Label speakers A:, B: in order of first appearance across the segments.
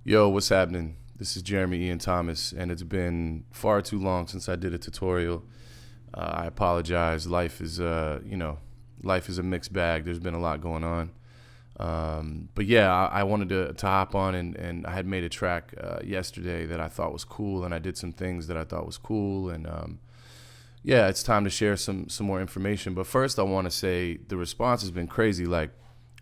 A: Yo, what's happening? This is Jeremy Ian Thomas, and it's been far too long since I did a tutorial. I apologize. Life is a mixed bag. There's been a lot going on. But yeah, I wanted to hop on, and I had made a track yesterday that I thought was cool, and I did some things that I thought was cool, and yeah, it's time to share some more information. But first, I want to say the response has been crazy. Like,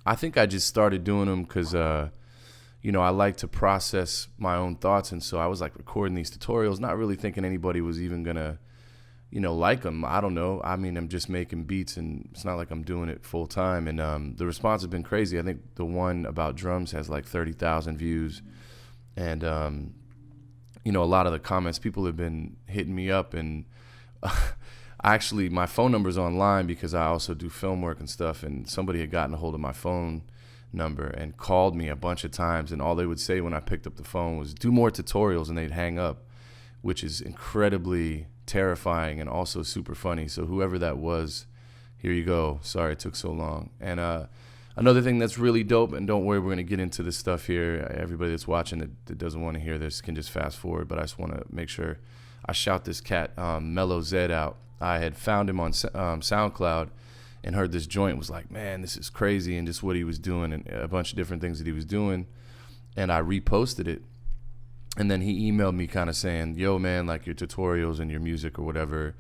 A: I think I just started doing them because I like to process my own thoughts, and so I was like recording these tutorials, not really thinking anybody was even gonna like them. I don't know. I mean, I'm just making beats, and it's not like I'm doing it full time. And the response has been crazy. I think the one about drums has like 30,000 views, and a lot of the comments, people have been hitting me up, and actually my phone number's online because I also do film work and stuff, and somebody had gotten a hold of my phone number and called me a bunch of times, and all they would say when I picked up the phone was, do more tutorials, and they'd hang up, which is incredibly terrifying and also super funny. So whoever that was, here you go. Sorry it took so long. And another thing that's really dope, and don't worry, we're going to get into this stuff here. Everybody that's watching that doesn't want to hear this can just fast forward, but I just want to make sure I shout this cat, Mellow Zed, out. I had found him on SoundCloud and heard this joint, was like, man, this is crazy, and just what he was doing and a bunch of different things that he was doing. And I reposted it. And then he emailed me kind of saying, yo, man, like your tutorials and your music or whatever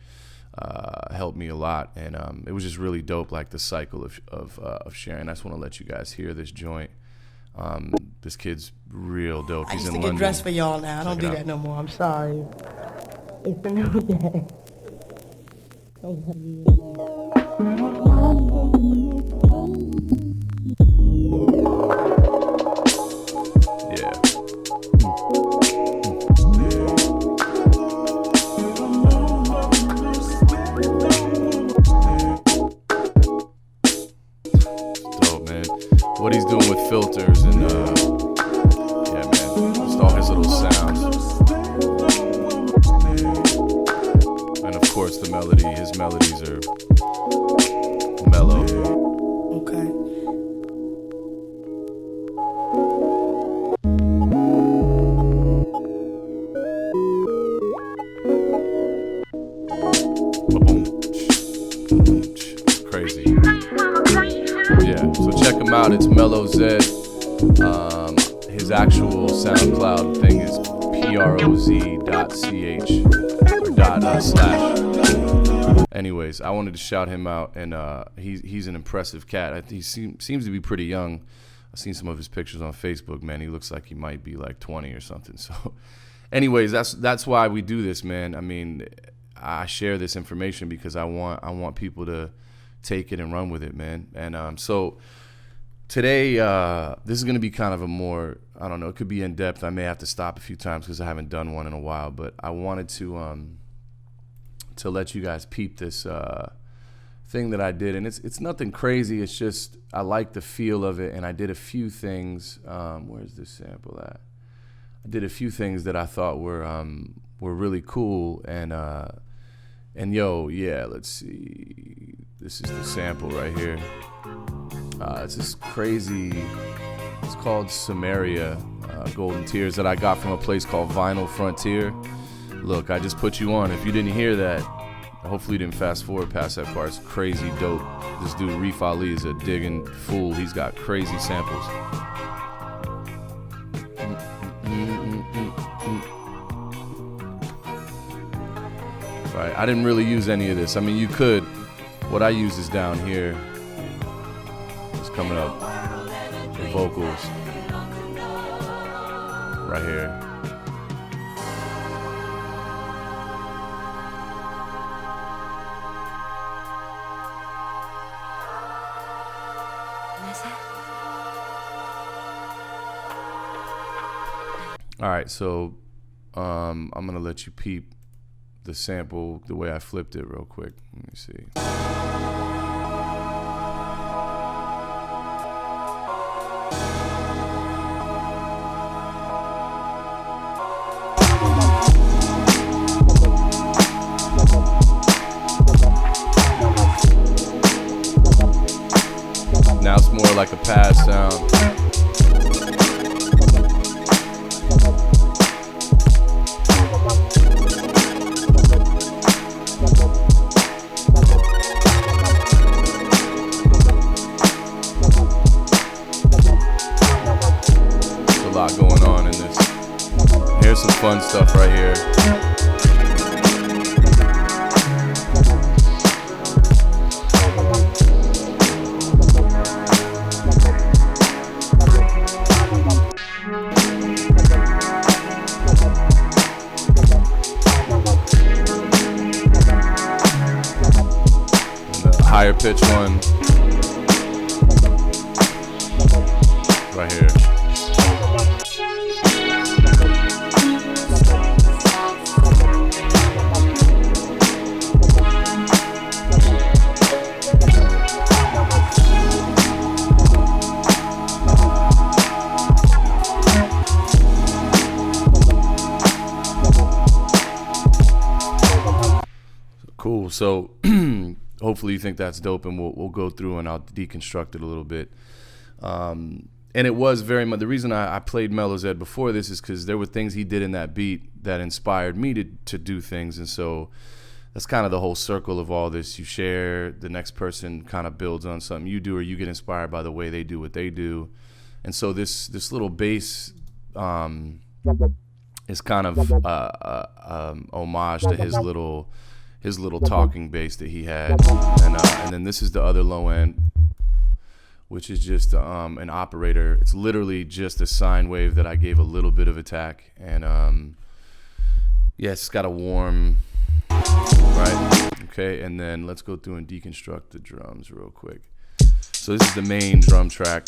A: helped me a lot. And it was just really dope, like the cycle of sharing. I just want to let you guys hear this joint. This kid's real dope. He's in London.
B: I used to get dressed for y'all now. I don't do that no more. I'm sorry. It's a new day.
A: What he's doing with filters and yeah, man, just all his little sounds, and of course the melody. His melodies are mellow.
B: Okay.
A: Crazy. Yeah, so check him out. It's Mellow Zed. His actual SoundCloud thing is proz.ch/. Anyways, I wanted to shout him out, and he's an impressive cat. He seems to be pretty young. I've seen some of his pictures on Facebook. Man, he looks like he might be like 20 or something. So, anyways, that's why we do this, man. I mean, I share this information because I want people to take it and run with it, man. And so today, this is going to be kind of a more, I don't know, it could be in depth. I may have to stop a few times because I haven't done one in a while, but I wanted to let you guys peep this thing that I did. And it's nothing crazy. It's just, I like the feel of it. And I did a few things. Where's this sample at? I did a few things that I thought were really cool. And yo, yeah, let's see. This is the sample right here. It's this crazy, it's called Samaria, Golden Tears, that I got from a place called Vinyl Frontier. Look, I just put you on. If you didn't hear that, hopefully you didn't fast forward past that part. It's crazy dope. This dude, Reef Ali, is a digging fool. He's got crazy samples. Right, I didn't really use any of this. I mean, you could. What I use is down here. It's coming up. The vocals. Right here. All right, so I'm gonna let you peep the sample the way I flipped it real quick. Let me see. Now it's more like a pad sound. lot going on in this. Here's some fun stuff right here. Higher pitch one right here. Cool. So hopefully you think that's dope, and we'll go through and I'll deconstruct it a little bit. And it was very much, the reason I played Mellows Ed before this is because there were things he did in that beat that inspired me to do things. And so that's kind of the whole circle of all this. You share, the next person kind of builds on something you do, or you get inspired by the way they do what they do. And so this little bass is kind of homage to his little talking bass that he had, and then this is the other low end, which is just an operator. It's literally just a sine wave that I gave a little bit of attack, and yeah, it's got a warm, right? Okay, and then let's go through and deconstruct the drums real quick. So this is the main drum track.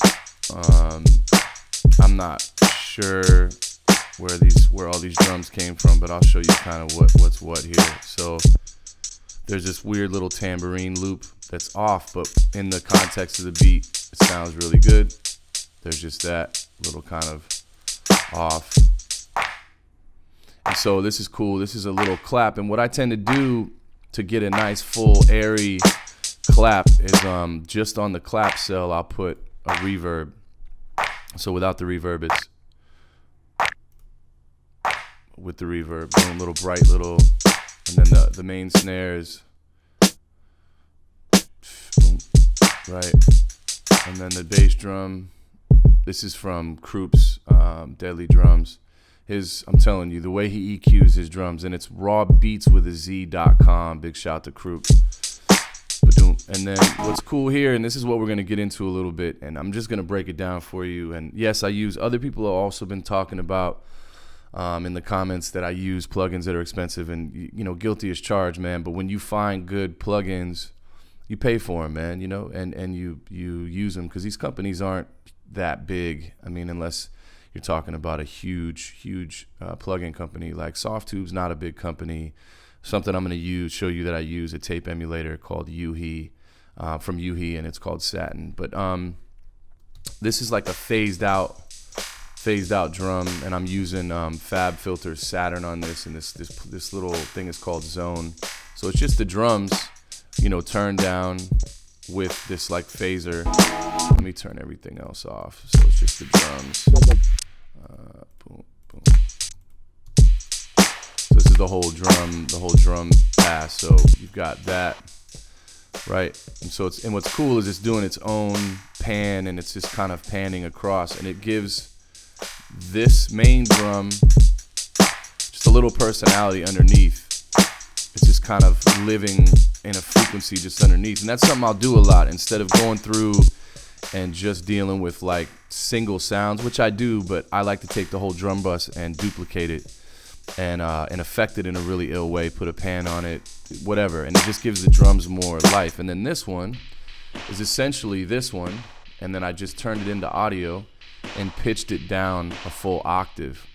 A: I'm not sure where all these drums came from, but I'll show you kind of what's what here. So there's this weird little tambourine loop that's off, but in the context of the beat, it sounds really good. There's just that little kind of off. And so this is cool. This is a little clap. And what I tend to do to get a nice, full, airy clap is just on the clap cell, I'll put a reverb. So without the reverb, it's with the reverb, boom, little bright little. And then the main snares, boom, right, and then the bass drum. This is from Kroup's Deadly Drums. I'm telling you, the way he EQs his drums, and it's rawbeatswithaz.com. Big shout to Kroup. And then what's cool here, and this is what we're gonna get into a little bit, and I'm just gonna break it down for you. And yes, I use, other people have also been talking about in the comments that I use plugins that are expensive, and you know, guilty as charged, man. But when you find good plugins, you pay for them, man. You know, and you use them, because these companies aren't that big. I mean, unless you're talking about a huge plugin company like Softtube's not a big company. Something I'm going to show you that I use a tape emulator called Yuhi, from Yuhi, and it's called Satin. But this is like a phased out drum, and I'm using Fab Filter's Saturn on this, and this little thing is called Zone. So it's just the drums, you know, turned down with this like phaser. Let me turn everything else off. So it's just the drums. Boom, boom. So this is the whole drum pass. So you've got that, right? And so and what's cool is it's doing its own pan, and it's just kind of panning across, and it gives this main drum just a little personality underneath. It's just kind of living in a frequency just underneath, and that's something I'll do a lot instead of going through and just dealing with like single sounds, which I do, but I like to take the whole drum bus and duplicate it and affect it in a really ill way, put a pan on it, whatever, and it just gives the drums more life. And then this one is essentially this one, and then I just turned it into audio and pitched it down a full octave,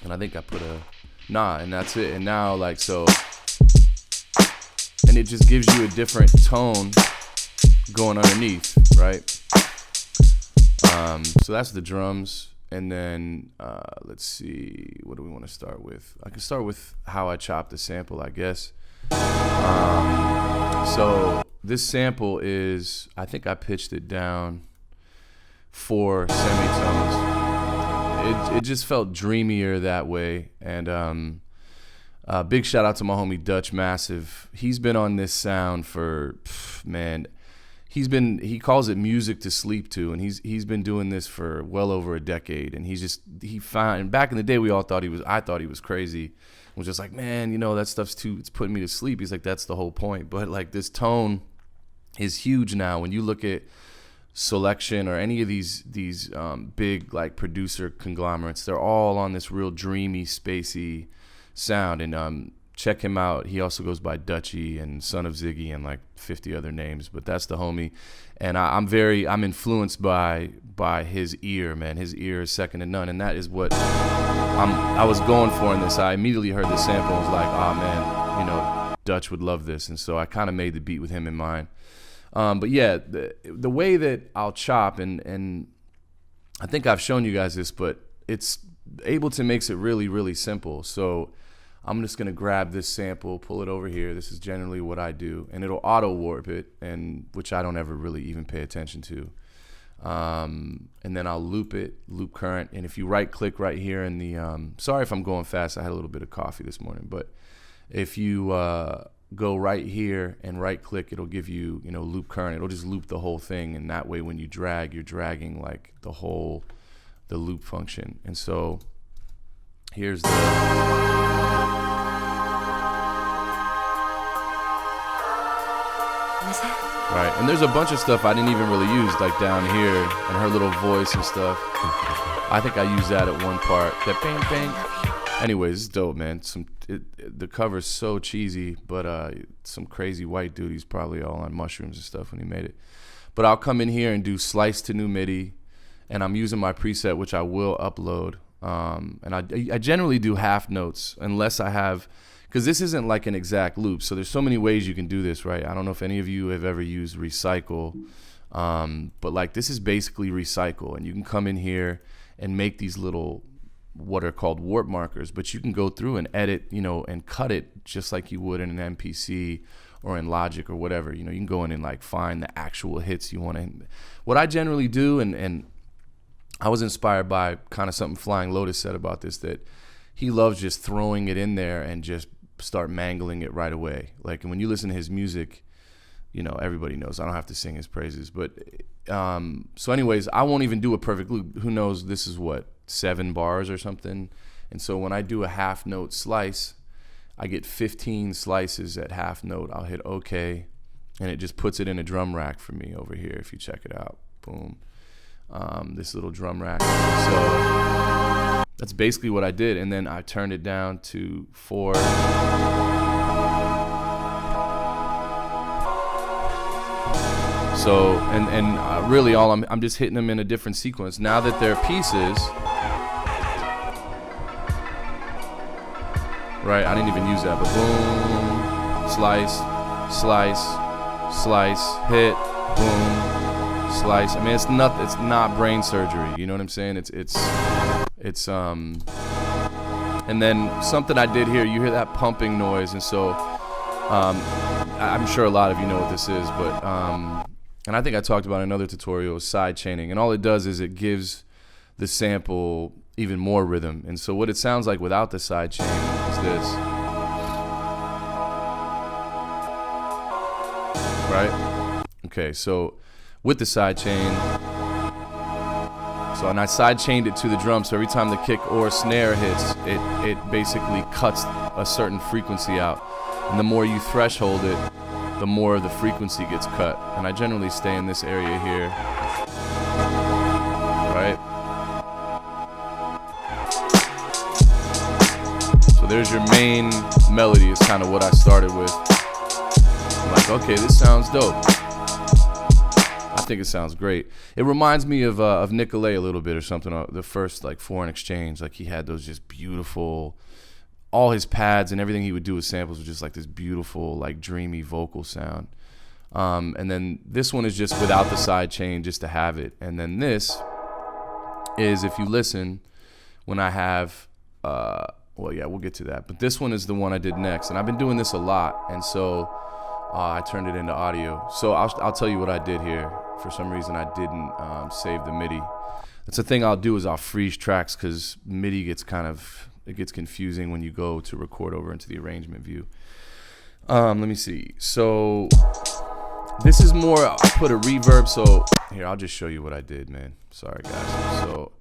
A: and I think I put and that's it. And now, like, so, and it just gives you a different tone going underneath, right? So that's the drums. And then let's see, what do we want to start with? I can start with how I chopped the sample, I guess. So this sample is, I think I pitched it down 4 semitones. It just felt dreamier that way. And big shout out to my homie Dutch Massive. He's been on this sound for, man, he calls it music to sleep to, and he's been doing this for well over a decade, and he found, back in the day I thought he was crazy, was just like, man, you know, that stuff's it's putting me to sleep. He's like, that's the whole point. But like, this tone is huge now. When you look at Selection or any of these big like producer conglomerates, they're all on this real dreamy, spacey sound. And check him out. He also goes by Dutchy and Son of Ziggy and like 50 other names, but that's the homie. And I'm influenced by his ear, man. His ear is second to none, and that is what I was going for in this. I immediately heard the sample and was like, oh man, you know, Dutch would love this. And so I kind of made the beat with him in mind. But yeah, the way that I'll chop, and I think I've shown you guys this, but it's Ableton makes it really, really simple. So I'm just gonna grab this sample, pull it over here. This is generally what I do, and it'll auto warp it, and which I don't ever really even pay attention to. And then I'll loop current. And if you right click right here in the, sorry if I'm going fast, I had a little bit of coffee this morning, but if you go right here and right click, it'll give you, you know, loop current. It'll just loop the whole thing, and that way when you drag, you're dragging like the loop function. And so here's the right, and there's a bunch of stuff I didn't even really use, like down here and her little voice and stuff. I think I used that at one part. That bang bang. Anyways, it's dope, man. The cover's so cheesy, but some crazy white dude, he's probably all on mushrooms and stuff when he made it. But I'll come in here and do slice to new MIDI, and I'm using my preset, which I will upload. And I generally do half notes unless I have, because this isn't like an exact loop. So there's so many ways you can do this, right? I don't know if any of you have ever used Recycle, but like this is basically Recycle, and you can come in here and make these little, what are called warp markers, but you can go through and edit, you know, and cut it just like you would in an MPC or in Logic or whatever. You know, you can go in and like find the actual hits you want to. What I generally do, and I was inspired by kind of something Flying Lotus said about this, that he loves just throwing it in there and just start mangling it right away. Like, and when you listen to his music, you know, everybody knows. I don't have to sing his praises, but so anyways, I won't even do a perfect loop. Who knows? This is what, 7 bars or something. And so when I do a half note slice, I get 15 slices at half note. I'll hit OK, and it just puts it in a drum rack for me over here. If you check it out, boom, this little drum rack. So that's basically what I did. And then I turned it down to 4. So, and really all I'm just hitting them in a different sequence. Now that they're pieces, right, I didn't even use that, but boom, slice, slice, slice, hit, boom, slice. I mean, it's not brain surgery, you know what I'm saying? It's and then something I did here, you hear that pumping noise, and so I'm sure a lot of you know what this is, but and I think I talked about in another tutorial, side chaining, and all it does is it gives the sample even more rhythm. And so what it sounds like without the side chain is this, right? Okay, so with the side chain, so and I side chained it to the drum, so every time the kick or snare hits, it basically cuts a certain frequency out, and the more you threshold it, the more the frequency gets cut. And I generally stay in this area here, right? So there's your main melody, is kind of what I started with. I'm like, okay, this sounds dope. I think it sounds great. It reminds me of Nicolay a little bit or something, the first like Foreign Exchange. Like he had those just beautiful, all his pads and everything he would do with samples was just like this beautiful, like dreamy vocal sound. And then this one is just without the side chain, just to have it. And then this is, if you listen, when I have, well, yeah, we'll get to that. But this one is the one I did next. And I've been doing this a lot. And so I turned it into audio. So I'll tell you what I did here. For some reason, I didn't save the MIDI. That's the thing I'll do, is I'll freeze tracks, because MIDI gets it gets confusing when you go to record over into the arrangement view. Let me see. So This is more, I put a reverb, so here, I'll just show you what I did, man. Sorry, guys. So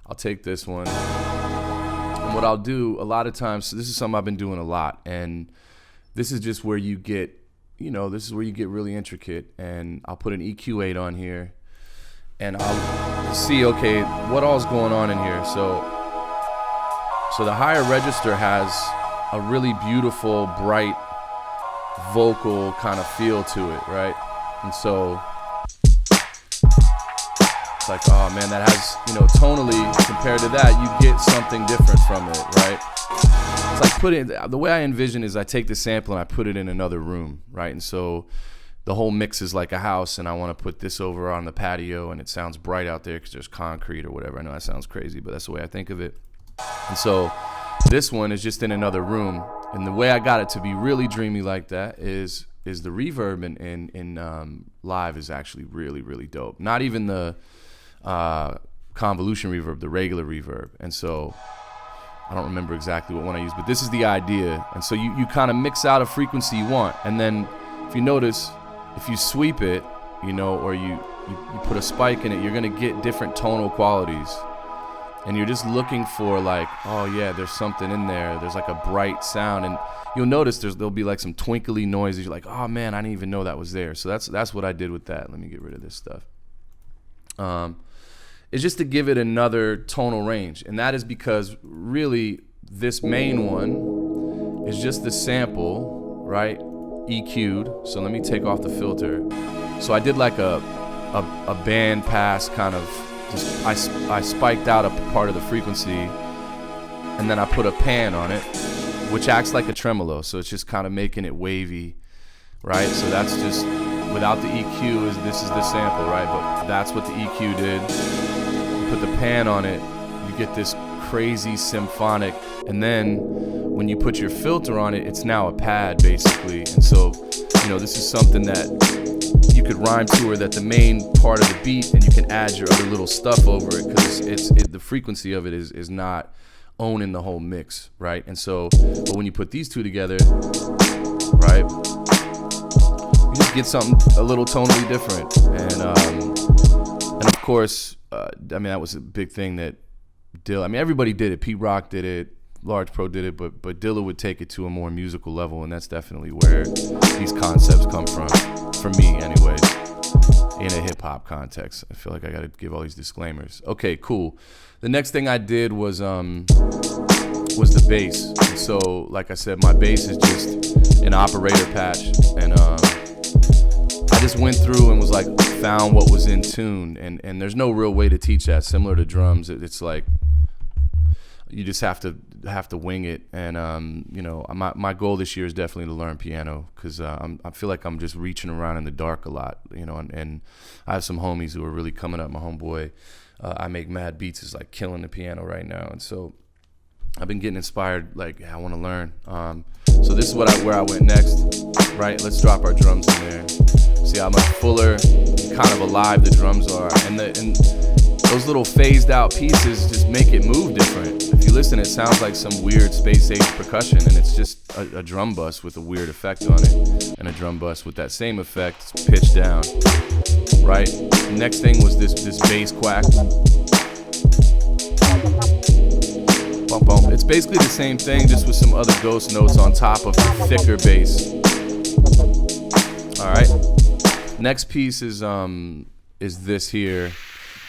A: I'll take this one, and what I'll do a lot of times, so this is something I've been doing a lot, and this is just where you get, this is where you get really intricate, and I'll put an EQ8 on here, and I'll see, okay, what all's going on in here. So the higher register has a really beautiful, bright, vocal kind of feel to it, right? And so it's like, oh man, that has, tonally compared to that, you get something different from it, right? It's like the way I envision is I take the sample and I put it in another room, right? And so the whole mix is like a house, and I want to put this over on the patio, and it sounds bright out there because there's concrete or whatever. I know that sounds crazy, but that's the way I think of it. And so this one is just in another room, and the way I got it to be really dreamy like that is the reverb in live is actually really, really dope. Not even the convolution reverb, the regular reverb. And so I don't remember exactly what one I used, but this is the idea. And so you kind of mix out a frequency you want, and then if you notice, if you sweep it, or you put a spike in it, you're gonna get different tonal qualities. And you're just looking for like, oh yeah, there's something in there. There's like a bright sound, and you'll notice there'll be like some twinkly noises. You're like, oh man, I didn't even know that was there. So that's what I did with that. Let me get rid of this stuff. It's just to give it another tonal range, and that is because really this main one is just the sample, right? EQ'd. So let me take off the filter. So I did like a band pass kind of. I spiked out a part of the frequency, and then I put a pan on it, which acts like a tremolo, so it's just kind of making it wavy, right? So that's just, without the EQ, this is the sample, right? But that's what the EQ did. You put the pan on it, you get this crazy symphonic, and then when you put your filter on it, it's now a pad, basically. And so, this is something that you could rhyme to, or that the main part of the beat, and you can add your other little stuff over it, because the frequency of it is not owning the whole mix, right? And so, but when you put these two together, right, you just get something a little tonally different. And of course, that was a big thing that everybody did it. Pete Rock did it, Large Pro did it, but Dilla would take it to a more musical level, and that's definitely where these concepts come from, for me anyways, in a hip-hop context. I feel like I gotta give all these disclaimers. Okay, cool. The next thing I did was the bass. And so, like I said, my bass is just an operator patch, and I just went through and was like, found what was in tune, and there's no real way to teach that. Similar to drums, it's like you just have to wing it. And my goal this year is definitely to learn piano, because I feel like I'm just reaching around in the dark a lot, and I have some homies who are really coming up. My homeboy I Make Mad Beats is like killing the piano right now, and so I've been getting inspired, like, I want to learn. So this is where I went next, right? Let's drop our drums in there. See how much fuller, kind of alive the drums are, and those little phased out pieces just make it move different. If you listen, it sounds like some weird space age percussion, and it's just a drum bus with a weird effect on it, and a drum bus with that same effect pitched down, right? The next thing was this bass quack. Bump, bump. It's basically the same thing, just with some other ghost notes on top of the thicker bass. All right. Next piece is this here.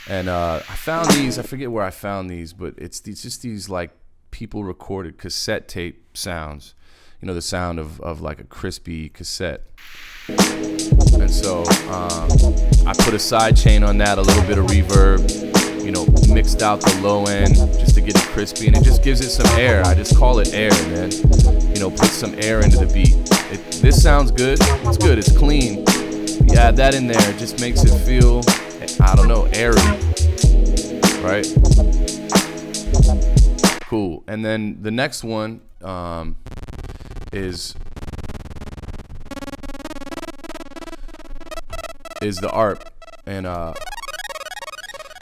A: And I found these, I forget where I found these, but it's just these like people recorded cassette tape sounds. The sound of like a crispy cassette. And so I put a side chain on that, a little bit of reverb, mixed out the low end just to get it crispy, and it just gives it some air. I just call it air, man. Put some air into the beat. This sounds good. It's good. It's clean. You add that in there, it just makes it feel, I don't know, airy, right? Cool. And then the next one is the ARP. And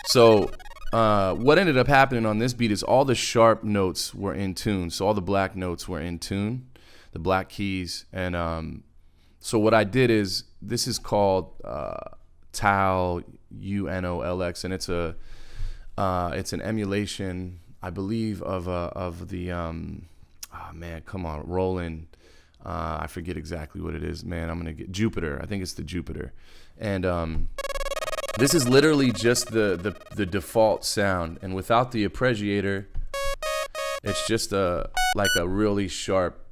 A: so what ended up happening on this beat is all the sharp notes were in tune. So all the black notes were in tune, the black keys, and So what I did is, this is called Tal UNOLX, and it's an emulation, I believe, of the oh man, come on, Roland. I forget exactly what it is, man. I'm gonna get Jupiter. I think it's the Jupiter, and this is literally just the default sound, and without the arpeggiator, it's just like a really sharp.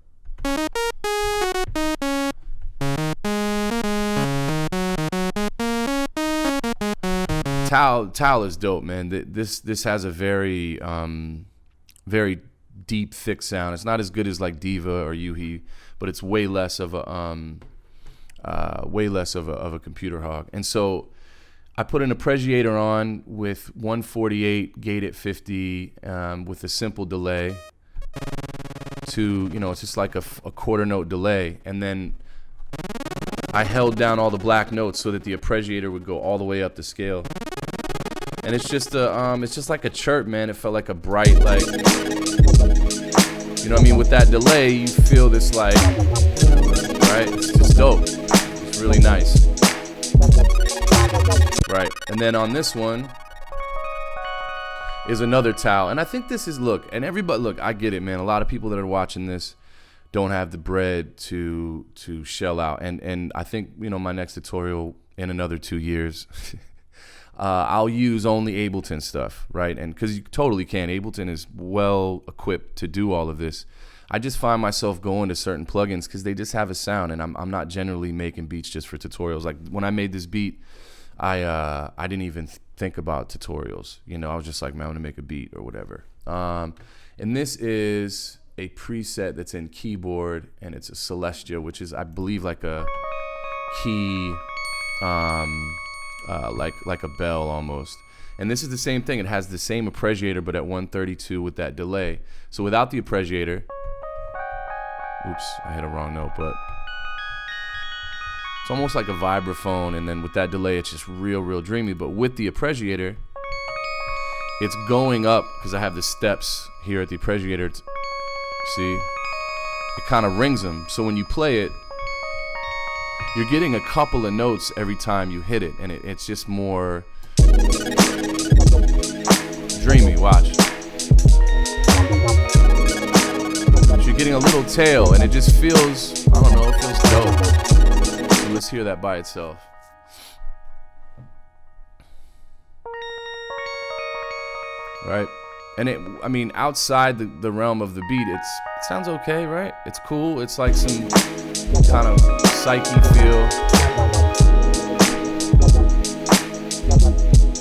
A: Tal is dope, man. This has a very very deep, thick sound. It's not as good as like Diva or Yuhi, but it's way less of a computer hog. And so I put an arpeggiator on with 148 gate at 50 with a simple delay to, it's just like a quarter note delay, and then I held down all the black notes so that the arpeggiator would go all the way up the scale. And it's just like a chirp, man. It felt like a bright, like, you know what I mean? With that delay, you feel this, like, right? It's just dope. It's really nice. Right. And then on this one is another Tal. And I think this is, look, I get it, man. A lot of people that are watching this don't have the bread to shell out. And I think, my next tutorial in another 2 years, I'll use only Ableton stuff, right? And because you totally can. Ableton is well equipped to do all of this. I just find myself going to certain plugins because they just have a sound, and I'm not generally making beats just for tutorials. Like when I made this beat, I didn't even think about tutorials. I was just like, man, I'm gonna make a beat or whatever. And this is a preset that's in keyboard, and it's a Celestia, which is, I believe, like a key. Like a bell almost. And this is the same thing. It has the same arpeggiator, but at 132 with that delay. So without the arpeggiator, oops, I hit a wrong note, but it's almost like a vibraphone, and then with that delay, it's just real dreamy. But with the arpeggiator, it's going up, because I have the steps here at the arpeggiator. See? It kind of rings them. So when you play it, you're getting a couple of notes every time you hit it, and it's just more dreamy. Watch. So you're getting a little tail, and it just feels, I don't know, it feels dope. So let's hear that by itself. Right? And outside the realm of the beat, it sounds okay, right? It's cool. It's like some kind of psyche feel.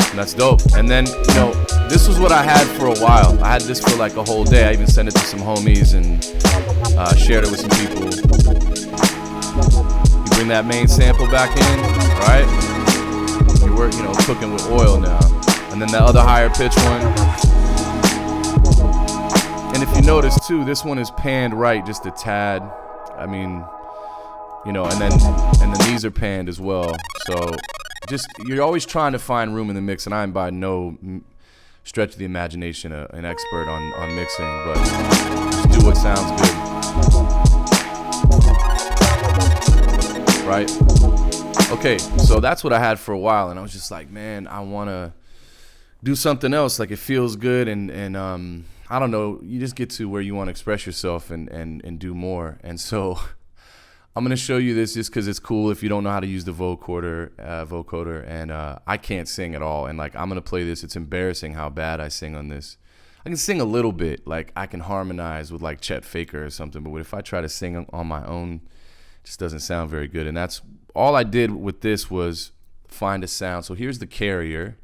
A: And that's dope. And then, this was what I had for a while. I had this for like a whole day. I even sent it to some homies and shared it with some people. You bring that main sample back in, right? You work, cooking with oil now. And then that other higher pitch one. And if you notice too, this one is panned right just a tad. And then these are panned as well. So just, you're always trying to find room in the mix, and I'm by no stretch of the imagination an expert on mixing, but just do what sounds good. Right? Okay, so that's what I had for a while, and I was just like, man, I want to do something else. Like, it feels good, and I don't know, you just get to where you want to express yourself and do more. And so I'm going to show you this just because it's cool if you don't know how to use the vocoder, and I can't sing at all. And like, I'm going to play this. It's embarrassing how bad I sing on this. I can sing a little bit, like I can harmonize with like Chet Faker or something, but if I try to sing on my own, it just doesn't sound very good. And that's all I did with this, was find a sound. So here's the carrier.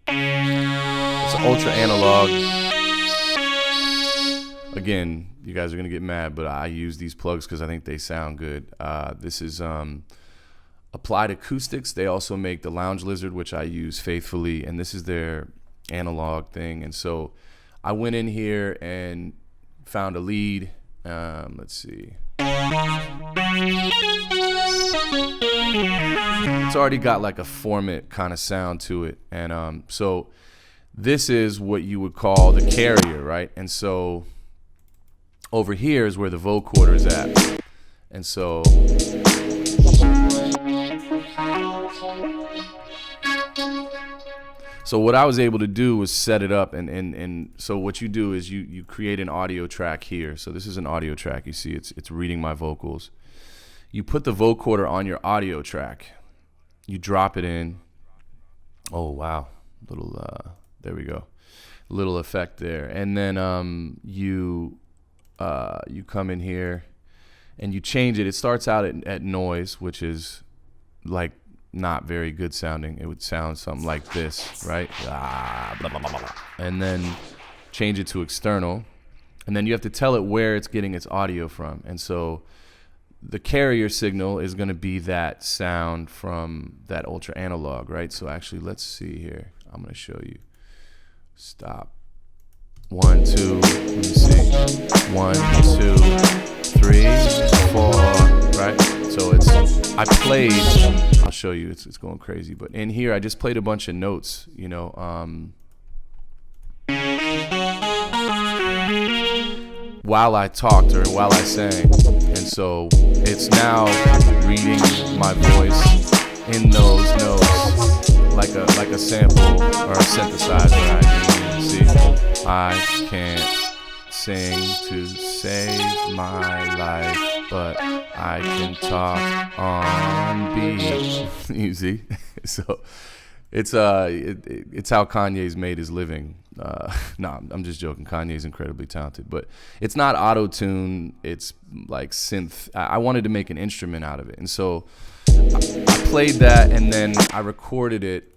A: It's an ultra analog. Again, you guys are going to get mad, but I use these plugs because I think they sound good. This is Applied Acoustics. They also make the Lounge Lizard, which I use faithfully, and this is their analog thing. And so I went in here and found a lead. Let's see. It's already got like a Formant kind of sound to it. And so this is what you would call the carrier, right? And so over here is where the vocoder is at. And so So what I was able to do was set it up, and so what you do is you create an audio track here. So this is an audio track. You see it's reading my vocals. You put the vocoder on your audio track. You drop it in. Oh wow, there we go, little effect there. And then you come in here and you change it. It starts out at noise, which is like not very good sounding. It would sound something like this, right? Blah, blah, blah, blah. And then change it to external, and then you have to tell it where it's getting its audio from. And so the carrier signal is going to be that sound from that ultra analog, right? So actually, let's see here. I'm going to show you. Stop. 1, 2. Let me see. 1, 2, 3, 4. Right? So I played. I'll show you. It's going crazy. But in here, I just played a bunch of notes. You know. While I talked or while I sang. And so it's now reading my voice in those notes like a sample or a synthesizer. Right? See, I can't sing to save my life, but I can talk on beat. You see? So it's how Kanye's made his living. Nah, I'm just joking. Kanye's incredibly talented, but it's not auto-tune. It's like synth. I wanted to make an instrument out of it, and so I played that, and then I recorded it.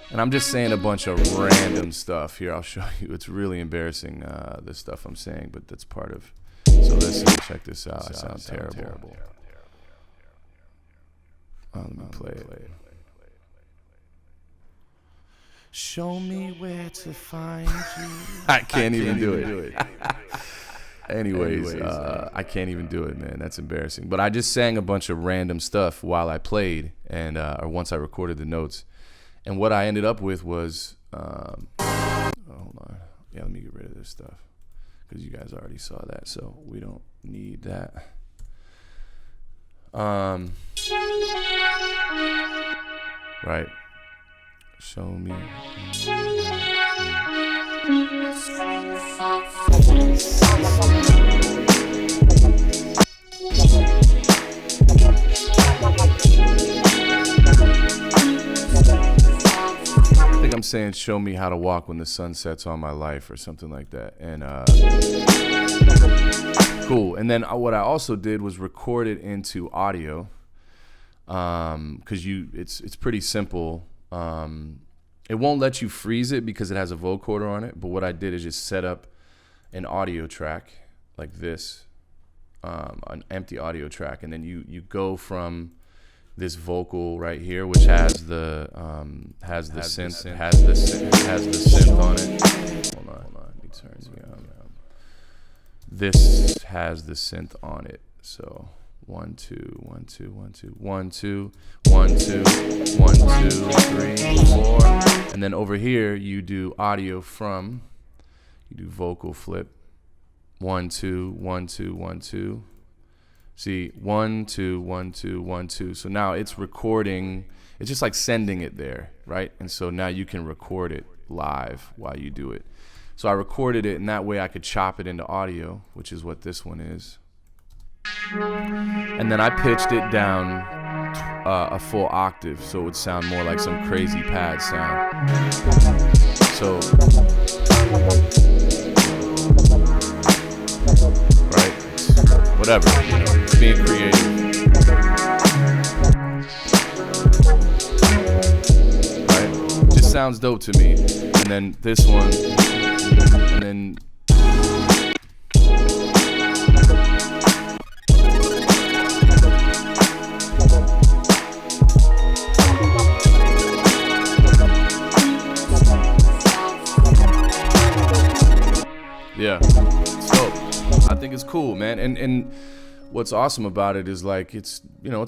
A: And I'm just saying a bunch of random stuff here. I'll show you. It's really embarrassing, the stuff I'm saying, but that's part of. So listen, check this out. I sound terrible. Let me play it. Show me where to find you. I can't even do it. Anyways, I can't even do it, man. That's embarrassing. But I just sang a bunch of random stuff while I played, and or once I recorded the notes. And what I ended up with was, hold on. Yeah, let me get rid of this stuff because you guys already saw that, so we don't need that. Right. Show me. I think I'm saying show me how to walk when the sun sets on my life or something like that. And cool. And then what I also did was record it into audio. Because it's pretty simple. It won't let you freeze it because it has a vocoder on it. But what I did is just set up an audio track like this, an empty audio track, and then you go from this vocal right here, which has the synth on it. Hold on. Let me turn it on. This has the synth on it. So 1 2 1 2 1 2 1 2 1 2 1 2 3 4, and then over here you do audio from. You do vocal flip. 1 2 1 2 1 2. See, 1 2 1 2 1 2. So now it's recording. It's just like sending it there, right? And so now you can record it live while you do it. So I recorded it, and that way I could chop it into audio, which is what this one is. And then I pitched it down a full octave so it would sound more like some crazy pad sound. So, right, whatever, it's being creative. Right, just sounds dope to me. And then this one, and then yeah, it's dope. I think it's cool, man. And what's awesome about it is like it's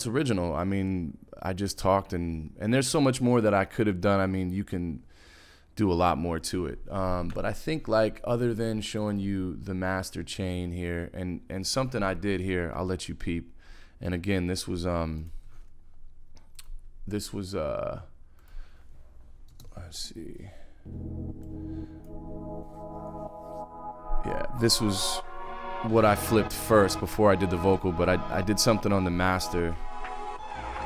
A: original. I mean, I just talked and there's so much more that I could have done. I mean, you can do a lot more to it. But I think like other than showing you the master chain here and something I did here, I'll let you peep. And again, this was let's see. Yeah, this was what I flipped first before I did the vocal, but I did something on the master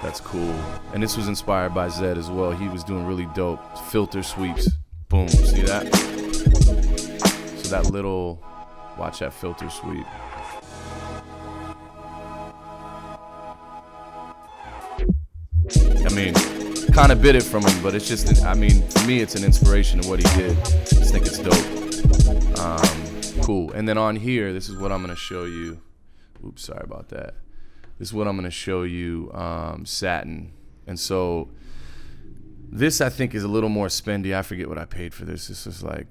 A: that's cool. And this was inspired by Zed as well. He was doing really dope filter sweeps. Boom, see that? So that little, watch that filter sweep. I mean, kind of bit it from him, but it's just, I mean, for me, it's an inspiration of what he did. I just think it's dope. Cool. And then on here, this is what I'm going to show you. Oops, sorry about that. This is what I'm going to show you, satin. And so this, I think, is a little more spendy. I forget what I paid for this. This is like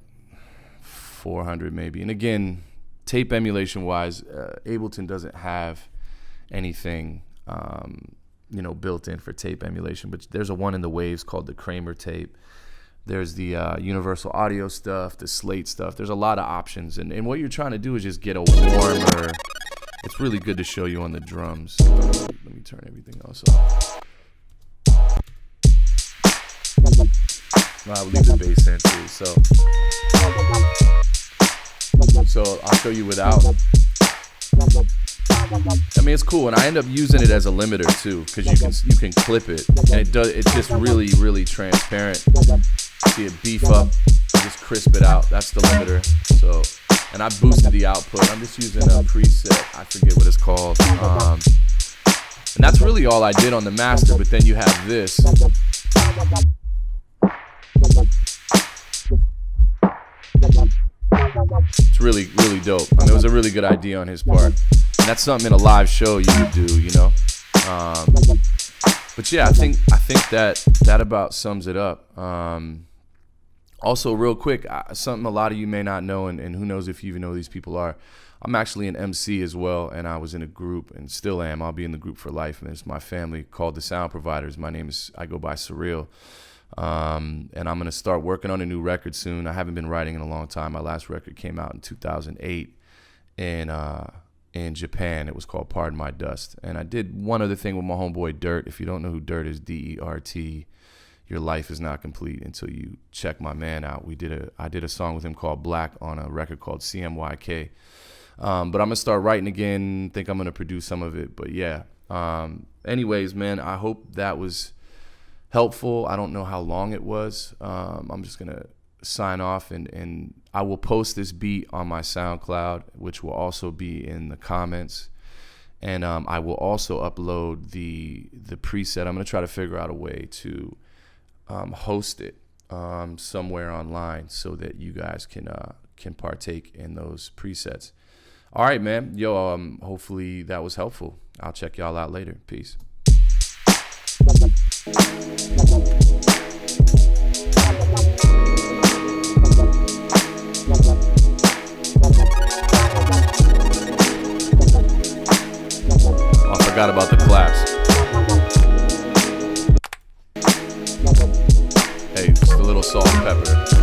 A: $400 maybe. And again, tape emulation wise, Ableton doesn't have anything built in for tape emulation, but there's a one in the waves called the Kramer tape. There's the universal audio stuff, the slate stuff. There's a lot of options, and what you're trying to do is just get a warmer. It's really good to show you on the drums. Let me turn everything else off. I'll leave the bass in too. So I'll show you without. I mean, it's cool, and I end up using it as a limiter too, because you can clip it, and it's just really transparent. See it beef up, just crisp it out. That's the limiter. So, and I boosted the output. I'm just using a preset. I forget what it's called. And that's really all I did on the master. But then you have this. It's really dope. I mean, it was a really good idea on his part. And that's something in a live show you would do, you know. But yeah, I think that about sums it up. Also, real quick, something a lot of you may not know, and who knows if you even know who these people are. I'm actually an MC as well, and I was in a group, and still am. I'll be in the group for life, and it's my family called the Sound Providers. I go by Surreal. And I'm going to start working on a new record soon. I haven't been writing in a long time. My last record came out in 2008 in Japan. It was called Pardon My Dust. And I did one other thing with my homeboy Dirt. If you don't know who Dirt is, D-E-R-T, your life is not complete until you check my man out. I did a song with him called Black on a record called CMYK. But I'm going to start writing again. Think I'm going to produce some of it. But yeah. Anyways, man, I hope that was helpful. I don't know how long it was. I'm just going to sign off, and I will post this beat on my SoundCloud, which will also be in the comments. And I will also upload the preset. I'm going to try to figure out a way to host it somewhere online so that you guys can partake in those presets. All right, man. Yo, hopefully that was helpful. I'll check y'all out later. Peace. Oh, I forgot about the claps. Hey, just a little salt and pepper.